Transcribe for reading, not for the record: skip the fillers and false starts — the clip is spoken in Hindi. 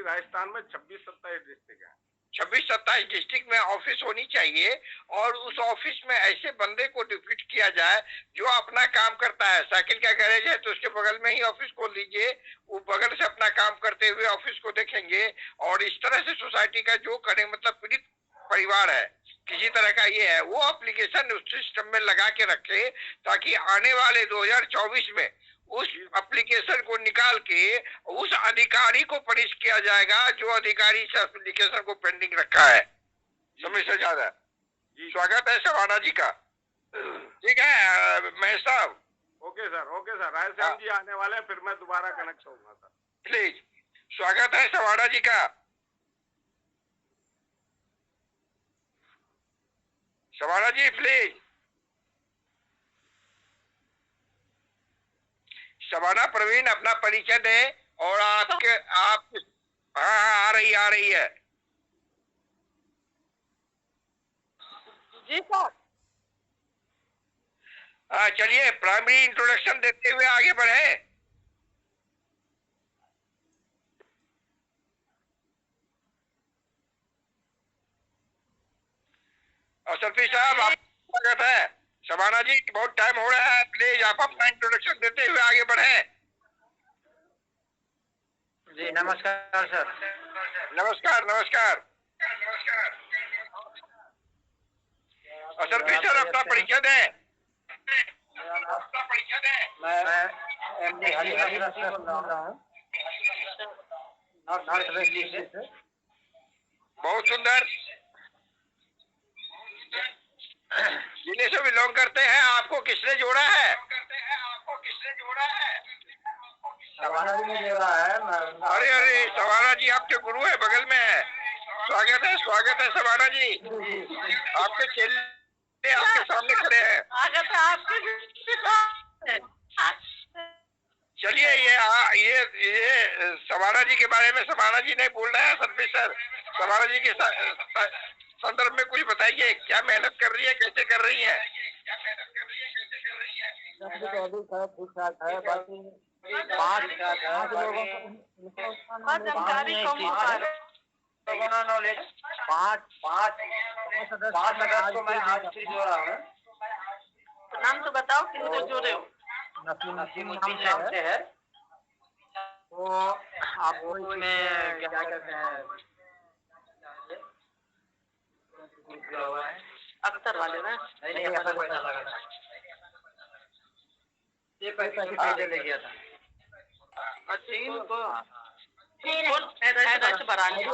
हमारी राजस्थान में 26-27 डिस्ट्रिक्ट है। 26-27 डिस्ट्रिक्ट में ऑफिस होनी चाहिए और उस ऑफिस में ऐसे बंदे को डिप्यूट किया जाए जो अपना काम करता है। साइकिल का गैरेज है तो उसके बगल में ही ऑफिस खोल लीजिए, वो बगल से अपना काम करते हुए ऑफिस को देखेंगे। और इस तरह से सोसाइटी का जो करे, मतलब पीड़ित परिवार है किसी तरह का ये है, वो एप्लीकेशन उस सिस्टम में लगा के रखे ताकि आने वाले 2024 में उस एप्लीकेशन को निकाल के उस अधिकारी को पनिश किया जाएगा जो अधिकारी इस एप्लीकेशन को पेंडिंग रखा है। समय से ज्यादा स्वागत है सवाना जी का। ठीक है महेश साहब। ओके सर, रायसेन जी आने वाले हैं, फिर मैं दोबारा कनेक्ट होऊंगा सर। प्लीज, स्वागत है सवाना जी का। सवाना जी प्लीज। सवाना प्रवीण अपना परिचय दें और आपके आप। हाँ आ रही है जी सर। चलिए प्राइमरी इंट्रोडक्शन देते हुए आगे बढ़े। असरफी साहब आपका स्वागत है। सवाना जी बहुत टाइम हो रहा है, प्लीज आप अपना इंट्रोडक्शन देते हुए आगे बढ़े। जी नमस्कार सर। नमस्कार। असरफी सर अपना परिचय दें। मैं एमडी हरिहर से बोल रहा हूँ, नॉर्थ वेस्ट डिस्ट्रिक्ट से। बहुत सुंदर। जिले से बिलोंग करते हैं, आपको किसने जोड़ा है? सवाना जी ने जोड़ा है। अरे सवाना जी आपके गुरु है, बगल में है। स्वागत है सवाना जी। आपके चेले आपके सामने खड़े हैं। चलिए ये सवाना जी के बारे में सवाना जी नहीं बोल रहे हैं सर। सर सवाना जी के संदर्भ में कुछ बताइए, क्या मेहनत कर रही है, कैसे कर रही है? ठीक ठाक है, बाकी पाँच लोगों नॉलेज पाँच अगस्त को मैं आज से जोड़ा हूँ। नाम तो बताओ किससे जुड़े हो? नसीमुद्दीन नाम से है। तो आपको इसमें क्या कहते हैं, अख्तर वाले ना? नहीं ऐसा कोई ना लगा था। ये पैसे ले गया था। अच्छा इनको कौन पैदाइश बढ़ाने